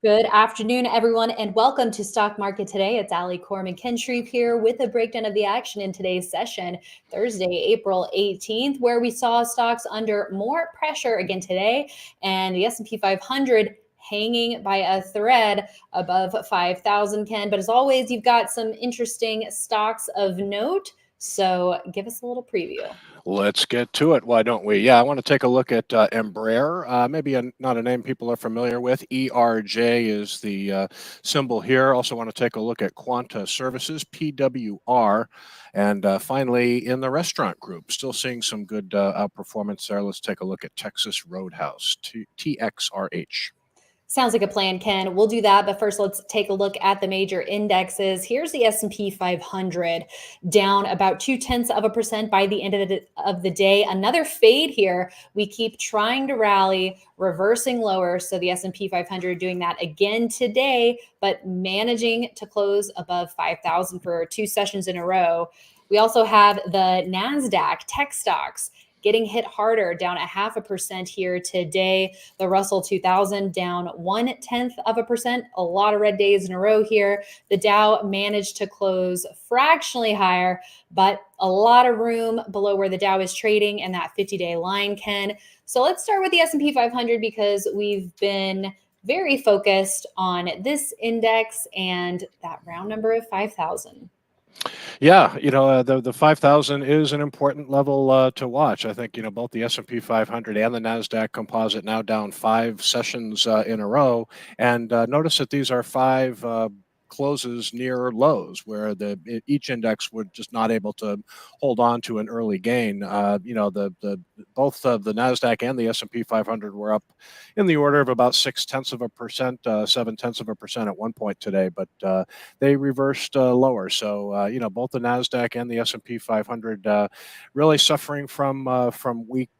Good afternoon, everyone, and welcome to Stock Market Today. It's Coram and Shreve here with a breakdown of the action in today's session, Thursday, April 18th, where we saw stocks under more pressure again today, and the S&P 500 hanging by a thread above 5,000, Ken. But as always, you've got some interesting stocks of note, so give us a little preview. Let's get to it. Why don't we? Yeah, I want to take a look at Embraer. Maybe not a name people are familiar with. ERJ is the symbol here. Also want to take a look at Quanta Services, PWR. And finally, in the restaurant group, still seeing some good outperformance there. Let's take a look at Texas Roadhouse, TXRH. Sounds like a plan, Ken. We'll do that, but first let's take a look at the major indexes. Here's the S&P 500 down about 0.2% by the end of the day. Another fade here. We keep trying to rally, reversing lower. So the S&P 500 doing that again today, but managing to close above 5,000 for 2 sessions in a row. We also have the Nasdaq tech stocks getting hit harder, down 0.5% here today. The Russell 2000 down 0.1%. A lot of red days in a row here. The Dow managed to close fractionally higher, but a lot of room below where the Dow is trading and that 50-day line, Ken. So let's start with the S&P 500 because we've been very focused on this index and that round number of 5,000. Yeah, the 5,000 is an important level to watch. I think, both the S&P 500 and the Nasdaq Composite now down 5 sessions in a row. And notice that these are 5 closes near lows where each index would just not able to hold on to an early gain. Both of the Nasdaq and the S&P 500 were up in the order of about 0.6%, 0.7% at one point today, but they reversed lower. So both the Nasdaq and the S&P 500 really suffering from weak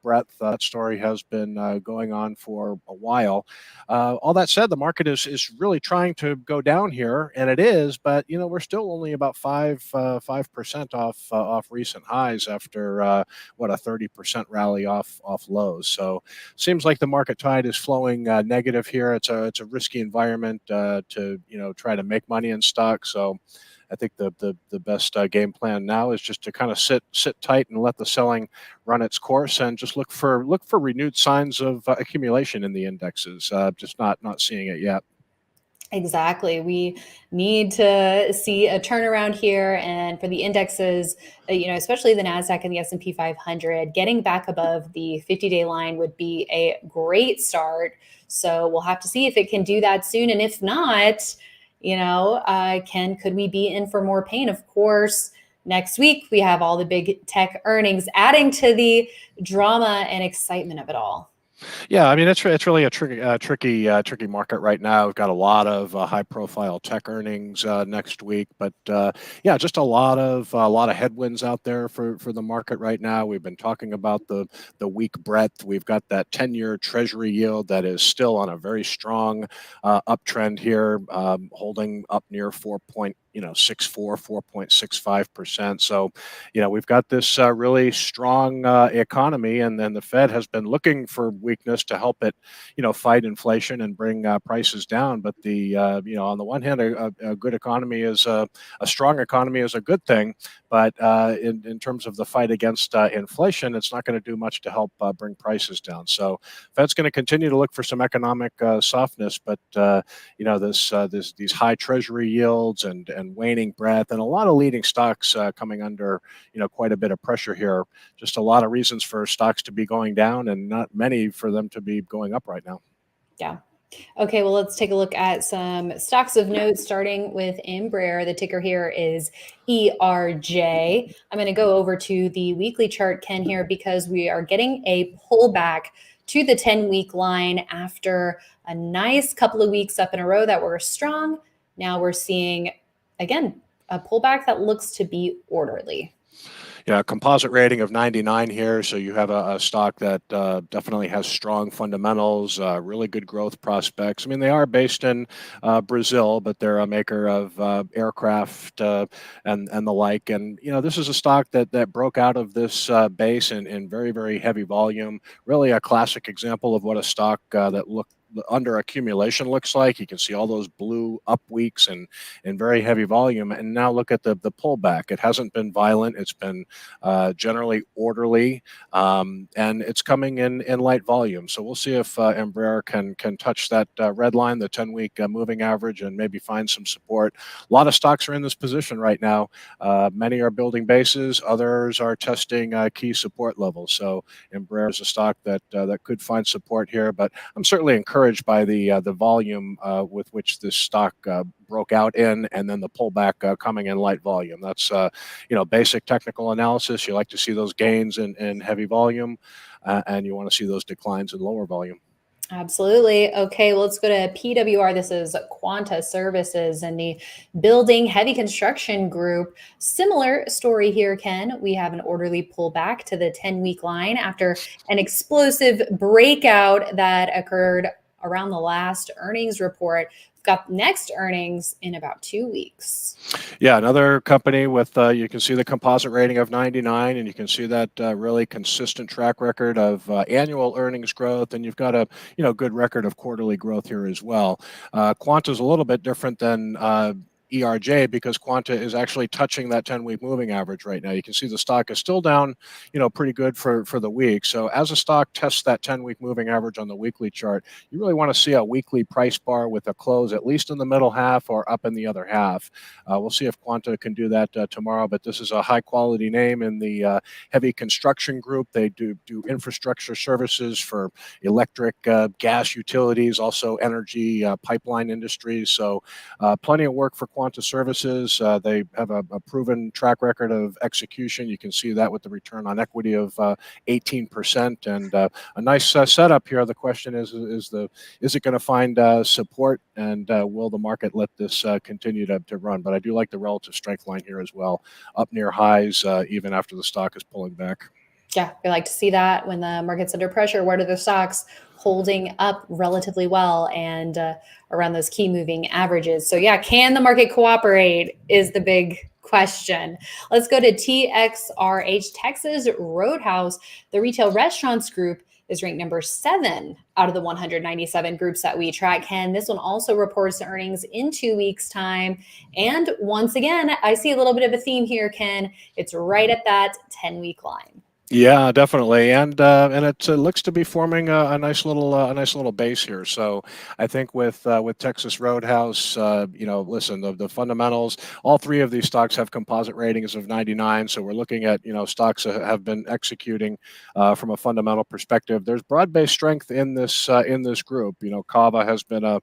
breadth. That story has been going on for a while. All that said, the market is really trying to go down here, and it is, but we're still only about 5% off recent highs after a 30% rally off lows. So seems like the market tide is flowing negative here. It's a risky environment to try to make money in stock. So I think the best game plan now is just to kind of sit tight and let the selling run its course, and just look for renewed signs of accumulation in the indexes. Just not seeing it yet. Exactly. We need to see a turnaround here, and for the indexes, especially the Nasdaq and the S&P 500, getting back above the 50-day line would be a great start. So we'll have to see if it can do that soon, and if not, could we be in for more pain? Of course, next week we have all the big tech earnings, adding to the drama and excitement of it all. Yeah, I mean it's really a tricky market right now. We've got a lot of high-profile tech earnings next week, but yeah, just a lot of headwinds out there for the market right now. We've been talking about the weak breadth. We've got that 10-year Treasury yield that is still on a very strong uptrend here, holding up near 4.65%. So, we've got this really strong economy, and then the Fed has been looking for weakness to help it, fight inflation and bring prices down. But on the one hand, a good economy is a strong economy is a good thing, but in terms of the fight against inflation, it's not going to do much to help bring prices down. So, Fed's going to continue to look for some economic softness, but these high Treasury yields and waning breadth, and a lot of leading stocks coming under quite a bit of pressure here. Just a lot of reasons for stocks to be going down, and not many for them to be going up right now. Yeah. Okay, well, let's take a look at some stocks of note, starting with Embraer. The ticker here is ERJ. I'm going to go over to the weekly chart, Ken, here, because we are getting a pullback to the 10-week line after a nice couple of weeks up in a row that were strong. Now we're seeing, again, a pullback that looks to be orderly. Yeah, composite rating of 99 here. So you have a stock that definitely has strong fundamentals, really good growth prospects. I mean, they are based in Brazil, but they're a maker of aircraft and the like. And, this is a stock that broke out of this base in very, very heavy volume. Really a classic example of what a stock that under accumulation looks like. You can see all those blue up weeks and very heavy volume. And now look at the pullback. It hasn't been violent. It's been generally orderly, and it's coming in light volume. So we'll see if Embraer can touch that red line, the 10-week moving average, and maybe find some support. A lot of stocks are in this position right now. Many are building bases. Others are testing key support levels. So Embraer is a stock that could find support here. But I'm certainly encouraged by the volume with which this stock broke out in, and then the pullback coming in light volume. That's basic technical analysis. You like to see those gains in heavy volume, and you want to see those declines in lower volume. Absolutely. Okay, well, let's go to PWR. This is Quanta Services and the building heavy construction group. Similar story here, Ken. We have an orderly pullback to the 10-week line after an explosive breakout that occurred around the last earnings report. Got next earnings in about 2 weeks. Yeah, another company with you can see the composite rating of 99, and you can see that really consistent track record of annual earnings growth, and you've got a good record of quarterly growth here as well. Quanta is a little bit different than ERJ because Quanta is actually touching that 10-week moving average right now. You can see the stock is still down, pretty good for the week. So as a stock tests that 10-week moving average on the weekly chart, you really want to see a weekly price bar with a close at least in the middle half or up in the other half. We'll see if Quanta can do that tomorrow, but this is a high-quality name in the heavy construction group. They do infrastructure services for electric, gas utilities, also energy pipeline industries. So plenty of work for Quanta Services. They have a proven track record of execution. You can see that with the return on equity of 18% and a nice setup here. The question is it going to find support, and will the market let this continue to run? But I do like the relative strength line here as well, up near highs even after the stock is pulling back. Yeah, we like to see that when the market's under pressure. What are the stocks holding up relatively well and around those key moving averages? So yeah, can the market cooperate is the big question. Let's go to TXRH, Texas Roadhouse. The retail restaurants group is ranked number 7 out of the 197 groups that we track. Ken, this one also reports earnings in 2 weeks' time. And once again, I see a little bit of a theme here, Ken. It's right at that 10-week line. Yeah, definitely, and it looks to be forming a nice little base here. So I think with Texas Roadhouse, listen, the fundamentals. All 3 of these stocks have composite ratings of 99. So we're looking at stocks that have been executing from a fundamental perspective. There's broad-based strength in this group. Kava has been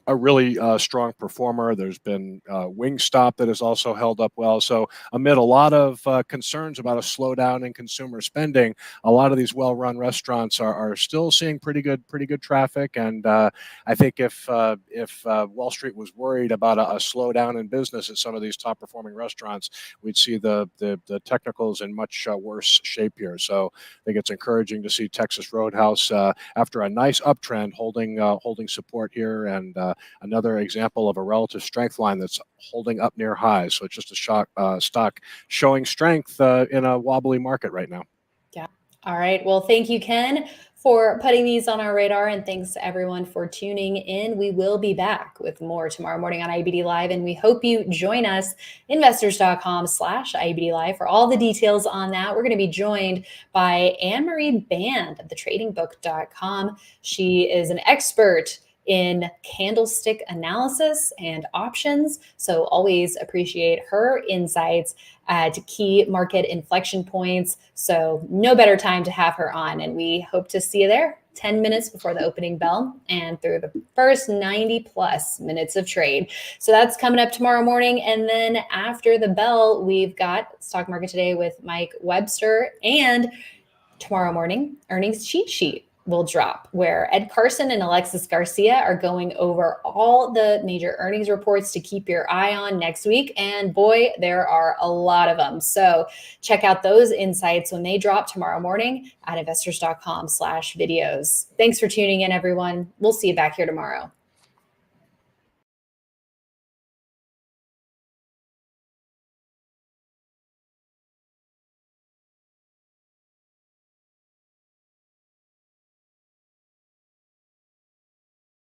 a really strong performer. There's been Wingstop that has also held up well. So amid a lot of concerns about a slowdown in consumer spending, a lot of these well-run restaurants are still seeing pretty good traffic. And I think if Wall Street was worried about a slowdown in business at some of these top-performing restaurants, we'd see the technicals in much worse shape here. So I think it's encouraging to see Texas Roadhouse after a nice uptrend holding support here, and another example of a relative strength line that's holding up near highs. So it's just a stock showing strength in a wobbly market right now. Yeah. All right. Well, thank you, Ken, for putting these on our radar. And thanks to everyone for tuning in. We will be back with more tomorrow morning on IBD Live. And we hope you join us, investors.com/IBD Live, for all the details on that. We're going to be joined by Anne-Marie Band of thetradingbook.com. She is an expert in candlestick analysis and options. So always appreciate her insights to key market inflection points. So no better time to have her on. And we hope to see you there 10 minutes before the opening bell and through the first 90 plus minutes of trade. So that's coming up tomorrow morning. And then after the bell, we've got Stock Market Today with Mike Webster, and tomorrow morning, earnings cheat sheet will drop, where Ed Carson and Alexis Garcia are going over all the major earnings reports to keep your eye on next week. And boy, there are a lot of them. So check out those insights when they drop tomorrow morning at investors.com/videos. Thanks for tuning in, everyone. We'll see you back here tomorrow.